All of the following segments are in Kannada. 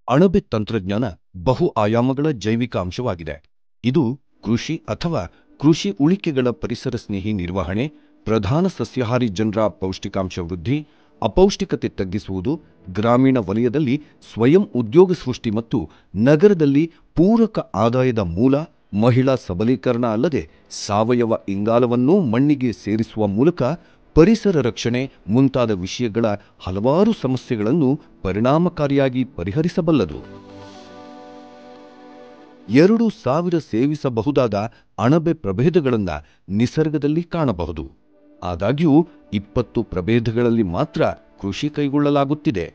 ಅಣಬೆ ತಂತ್ರಜ್ಞಾನ ಬಹು ಆಯಾಮಗಳ ಜೈವಿಕ ಅಂಶವಾಗಿದೆ. ಇದು ಕೃಷಿ ಅಥವಾ ಕೃಷಿ ಉಳಿಕೆಗಳ ಪರಿಸರ ಸ್ನೇಹಿ ನಿರ್ವಹಣೆ, ಪ್ರಧಾನ ಸಸ್ಯಾಹಾರಿ ಜನರ ಪೌಷ್ಟಿಕಾಂಶ ವೃದ್ಧಿ, ಅಪೌಷ್ಟಿಕತೆ ತಗ್ಗಿಸುವುದು, ಗ್ರಾಮೀಣ ವಲಯದಲ್ಲಿ ಸ್ವಯಂ ಉದ್ಯೋಗ ಸೃಷ್ಟಿ ಮತ್ತು ನಗರದಲ್ಲಿ ಪೂರಕ ಆದಾಯದ ಮೂಲ, ಮಹಿಳಾ ಸಬಲೀಕರಣ ಅಲ್ಲದೆ ಸಾವಯವ ಇಂಗಾಲವನ್ನೂ ಮಣ್ಣಿಗೆ ಸೇರಿಸುವ ಮೂಲಕ ಪರಿಸರ ರಕ್ಷಣೆ ಮುಂತಾದ ವಿಷಯಗಳ ಹಲವಾರು ಸಮಸ್ಯೆಗಳನ್ನು ಪರಿಣಾಮಕಾರಿಯಾಗಿ ಪರಿಹರಿಸಬಲ್ಲದು. 2000 ಸೇವಿಸಬಹುದಾದ ಅಣಬೆ ಪ್ರಭೇದಗಳನ್ನು ನಿಸರ್ಗದಲ್ಲಿ ಕಾಣಬಹುದು. ಆದಾಗ್ಯೂ 20 ಪ್ರಭೇದಗಳಲ್ಲಿ ಮಾತ್ರ ಕೃಷಿ ಕೈಗೊಳ್ಳಲಾಗುತ್ತಿದೆ.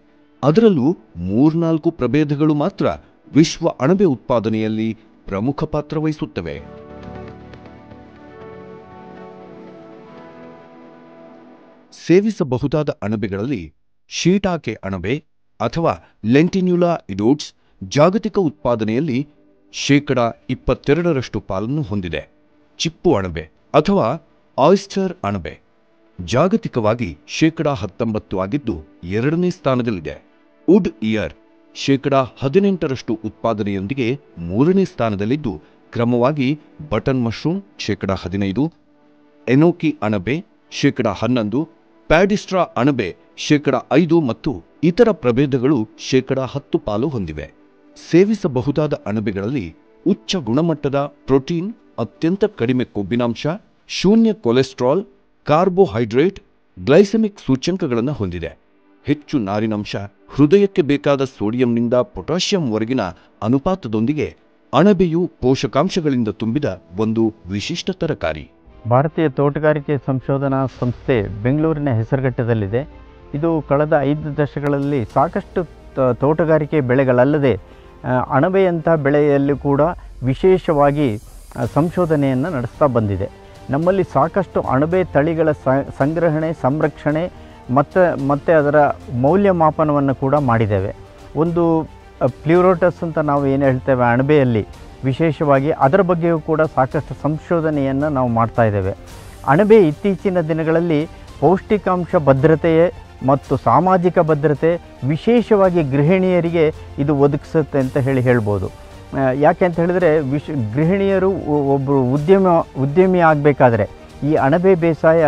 ಅದರಲ್ಲೂ 3-4 ಪ್ರಭೇದಗಳು ಮಾತ್ರ ವಿಶ್ವ ಅಣಬೆ ಉತ್ಪಾದನೆಯಲ್ಲಿ ಪ್ರಮುಖ ಪಾತ್ರ ವಹಿಸುತ್ತವೆ. ಸೇವಿಸಬಹುದಾದ ಅಣಬೆಗಳಲ್ಲಿ ಶೀಟಾಕೆ ಅಣಬೆ ಅಥವಾ ಲೆಂಟಿನ್ಯುಲಾ ಇಡೋಟ್ಸ್ ಜಾಗತಿಕ ಉತ್ಪಾದನೆಯಲ್ಲಿ 22% ಪಾಲನ್ನು ಹೊಂದಿದೆ. ಚಿಪ್ಪು ಅಣಬೆ ಅಥವಾ ಆಯಿಸ್ಟರ್ ಅಣಬೆ ಜಾಗತಿಕವಾಗಿ 19% ಆಗಿದ್ದು 2ನೇ ಸ್ಥಾನದಲ್ಲಿದೆ. ವುಡ್ ಇಯರ್ 18% ಉತ್ಪಾದನೆಯೊಂದಿಗೆ 3ನೇ ಸ್ಥಾನದಲ್ಲಿದ್ದು, ಕ್ರಮವಾಗಿ ಬಟನ್ ಮಶ್ರೂಮ್ 15%, ಎನೋಕಿ ಅಣಬೆ 11%, ಪ್ಯಾಡಿಸ್ಟ್ರಾ ಅಣಬೆ 5% ಮತ್ತು ಇತರ ಪ್ರಭೇದಗಳು 10% ಪಾಲು ಹೊಂದಿವೆ. ಸೇವಿಸಬಹುದಾದ ಅಣಬೆಗಳಲ್ಲಿ ಉಚ್ಚ ಗುಣಮಟ್ಟದ ಪ್ರೋಟೀನ್, ಅತ್ಯಂತ ಕಡಿಮೆ ಕೊಬ್ಬಿನಾಂಶ, ಶೂನ್ಯ ಕೊಲೆಸ್ಟ್ರಾಲ್, ಕಾರ್ಬೋಹೈಡ್ರೇಟ್, ಗ್ಲೈಸೆಮಿಕ್ ಸೂಚ್ಯಂಕಗಳನ್ನು ಹೊಂದಿದೆ. ಹೆಚ್ಚು ನಾರಿನಂಶ, ಹೃದಯಕ್ಕೆ ಬೇಕಾದ ಸೋಡಿಯಂನಿಂದ ಪೊಟ್ಯಾಷಿಯಂವರೆಗಿನ ಅನುಪಾತದೊಂದಿಗೆ ಅಣಬೆಯು ಪೋಷಕಾಂಶಗಳಿಂದ ತುಂಬಿದ ಒಂದು ವಿಶಿಷ್ಟ ತರಕಾರಿ. ಭಾರತೀಯ ತೋಟಗಾರಿಕೆ ಸಂಶೋಧನಾ ಸಂಸ್ಥೆ ಬೆಂಗಳೂರಿನ ಹೆಸರುಘಟ್ಟದಲ್ಲಿದೆ. ಇದು ಕಳೆದ 5 ದಶಕಗಳಲ್ಲಿ ಸಾಕಷ್ಟು ತೋಟಗಾರಿಕೆ ಬೆಳೆಗಳಲ್ಲದೆ ಅಣಬೆಯಂಥ ಬೆಳೆಯಲ್ಲೂ ಕೂಡ ವಿಶೇಷವಾಗಿ ಸಂಶೋಧನೆಯನ್ನು ನಡೆಸ್ತಾ ಬಂದಿದೆ. ನಮ್ಮಲ್ಲಿ ಸಾಕಷ್ಟು ಅಣಬೆ ತಳಿಗಳ ಸಂಗ್ರಹಣೆ, ಸಂರಕ್ಷಣೆ ಮತ್ತು ಅದರ ಮೌಲ್ಯಮಾಪನವನ್ನು ಕೂಡ ಮಾಡಿದ್ದೇವೆ. ಒಂದು ಪ್ಲ್ಯೂರೋಟಸ್ ಅಂತ ನಾವು ಏನು ಹೇಳ್ತೇವೆ ಅಣಬೆಯಲ್ಲಿ, ವಿಶೇಷವಾಗಿ ಅದರ ಬಗ್ಗೆಯೂ ಕೂಡ ಸಾಕಷ್ಟು ಸಂಶೋಧನೆಯನ್ನು ನಾವು ಮಾಡ್ತಾ ಇದ್ದೇವೆ. ಅಣಬೆ ಇತ್ತೀಚಿನ ದಿನಗಳಲ್ಲಿ ಪೌಷ್ಟಿಕಾಂಶ ಭದ್ರತೆಯೇ ಮತ್ತು ಸಾಮಾಜಿಕ ಭದ್ರತೆ, ವಿಶೇಷವಾಗಿ ಗೃಹಿಣಿಯರಿಗೆ ಇದು ಒದಗಿಸುತ್ತೆ ಅಂತ ಹೇಳ್ಬೋದು. ಯಾಕೆ ಅಂತ ಹೇಳಿದರೆ ಗೃಹಿಣಿಯರು ಒಬ್ಬರು ಉದ್ಯಮಿ ಆಗಬೇಕಾದ್ರೆ ಈ ಅಣಬೆ ಬೇಸಾಯ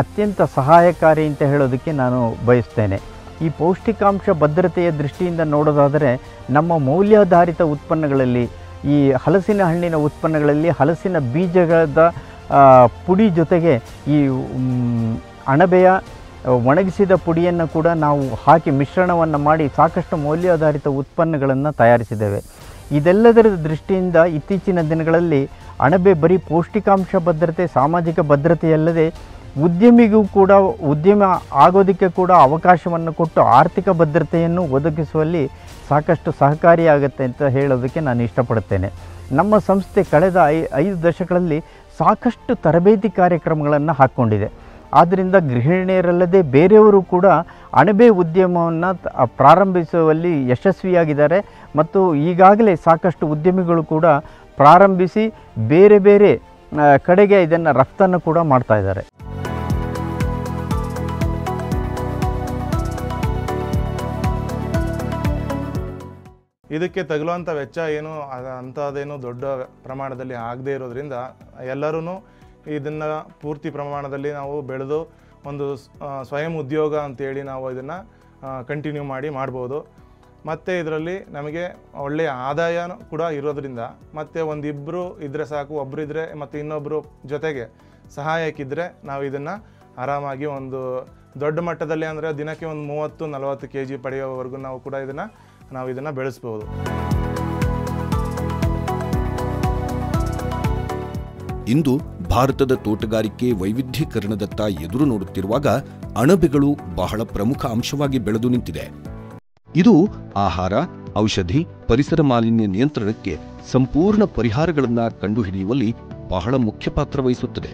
ಅತ್ಯಂತ ಸಹಾಯಕಾರಿ ಅಂತ ಹೇಳೋದಕ್ಕೆ ನಾನು ಬಯಸ್ತೇನೆ. ಈ ಪೌಷ್ಟಿಕಾಂಶ ಭದ್ರತೆಯ ದೃಷ್ಟಿಯಿಂದ ನೋಡೋದಾದರೆ ನಮ್ಮ ಮೌಲ್ಯಾಧಾರಿತ ಉತ್ಪನ್ನಗಳಲ್ಲಿ, ಈ ಹಲಸಿನ ಹಣ್ಣಿನ ಉತ್ಪನ್ನಗಳಲ್ಲಿ ಹಲಸಿನ ಬೀಜದ ಪುಡಿ ಜೊತೆಗೆ ಈ ಅಣಬೆಯ ಒಣಗಿಸಿದ ಪುಡಿಯನ್ನು ಕೂಡ ನಾವು ಹಾಕಿ ಮಿಶ್ರಣವನ್ನು ಮಾಡಿ ಸಾಕಷ್ಟು ಮೌಲ್ಯಾಧಾರಿತ ಉತ್ಪನ್ನಗಳನ್ನು ತಯಾರಿಸಿದ್ದೇವೆ. ಇದೆಲ್ಲದರ ದೃಷ್ಟಿಯಿಂದ ಇತ್ತೀಚಿನ ದಿನಗಳಲ್ಲಿ ಅಣಬೆ ಬರೀ ಪೌಷ್ಟಿಕಾಂಶ ಭದ್ರತೆ, ಸಾಮಾಜಿಕ ಭದ್ರತೆಯಲ್ಲದೆ ಉದ್ಯಮಿಗೂ ಕೂಡ ಉದ್ಯಮ ಆಗೋದಕ್ಕೆ ಕೂಡ ಅವಕಾಶವನ್ನು ಕೊಟ್ಟು ಆರ್ಥಿಕ ಭದ್ರತೆಯನ್ನು ಒದಗಿಸುವಲ್ಲಿ ಸಾಕಷ್ಟು ಸಹಕಾರಿಯಾಗುತ್ತೆ ಅಂತ ಹೇಳೋದಕ್ಕೆ ನಾನು ಇಷ್ಟಪಡುತ್ತೇನೆ. ನಮ್ಮ ಸಂಸ್ಥೆ ಕಳೆದ 5 ದಶಕಗಳಲ್ಲಿ ಸಾಕಷ್ಟು ತರಬೇತಿ ಕಾರ್ಯಕ್ರಮಗಳನ್ನು ಹಾಕ್ಕೊಂಡಿದೆ. ಆದ್ದರಿಂದ ಗೃಹಿಣಿಯರಲ್ಲದೆ ಬೇರೆಯವರು ಕೂಡ ಅಣಬೆ ಉದ್ಯಮವನ್ನು ಪ್ರಾರಂಭಿಸುವಲ್ಲಿ ಯಶಸ್ವಿಯಾಗಿದ್ದಾರೆ ಮತ್ತು ಈಗಾಗಲೇ ಸಾಕಷ್ಟು ಉದ್ಯಮಿಗಳು ಕೂಡ ಪ್ರಾರಂಭಿಸಿ ಬೇರೆ ಬೇರೆ ಕಡೆಗೆ ಇದನ್ನು ರಫ್ತನ್ನು ಕೂಡ ಮಾಡ್ತಾ ಇದ್ದಾರೆ. ಇದಕ್ಕೆ ತಗುಲುವಂಥ ವೆಚ್ಚ ಏನು ಅಂಥದ್ದೇನು ದೊಡ್ಡ ಪ್ರಮಾಣದಲ್ಲಿ ಆಗದೇ ಇರೋದ್ರಿಂದ ಎಲ್ಲರೂ ಇದನ್ನು ಪೂರ್ತಿ ಪ್ರಮಾಣದಲ್ಲಿ ನಾವು ಬೆಳೆದು ಒಂದು ಸ್ವಯಂ ಉದ್ಯೋಗ ಅಂತೇಳಿ ನಾವು ಇದನ್ನು ಕಂಟಿನ್ಯೂ ಮಾಡ್ಬೋದು. ಮತ್ತು ಇದರಲ್ಲಿ ನಮಗೆ ಒಳ್ಳೆಯ ಆದಾಯ ಕೂಡ ಇರೋದ್ರಿಂದ, ಮತ್ತು ಒಂದಿಬ್ಬರು ಇದ್ದರೆ ಸಾಕು, ಒಬ್ಬರು ಇದ್ದರೆ ಮತ್ತು ಇನ್ನೊಬ್ಬರು ಜೊತೆಗೆ ಸಹಾಯಕ್ಕಿದ್ದರೆ ನಾವು ಇದನ್ನು ಆರಾಮಾಗಿ ಒಂದು ದೊಡ್ಡ ಮಟ್ಟದಲ್ಲಿ ಅಂದರೆ ದಿನಕ್ಕೆ ಒಂದು 30-40 kg ಪಡೆಯೋವರೆಗೂ ನಾವು ಕೂಡ ಇದನ್ನು ಬೆಳೆಸ್ಬೋದು. ಇಂದು ಭಾರತದ ತೋಟಗಾರಿಕೆ ವೈವಿಧ್ಯೀಕರಣದತ್ತ ಎದುರು ನೋಡುತ್ತಿರುವಾಗ ಅಣಬೆಗಳು ಬಹಳ ಪ್ರಮುಖ ಅಂಶವಾಗಿ ಬೆಳೆದು ನಿಂತಿದೆ. ಇದು ಆಹಾರ, ಔಷಧಿ, ಪರಿಸರ ಮಾಲಿನ್ಯ ನಿಯಂತ್ರಣಕ್ಕೆ ಸಂಪೂರ್ಣ ಪರಿಹಾರಗಳನ್ನು ಕಂಡುಹಿಡಿಯುವಲ್ಲಿ ಬಹಳ ಮುಖ್ಯ ಪಾತ್ರ ವಹಿಸುತ್ತದೆ.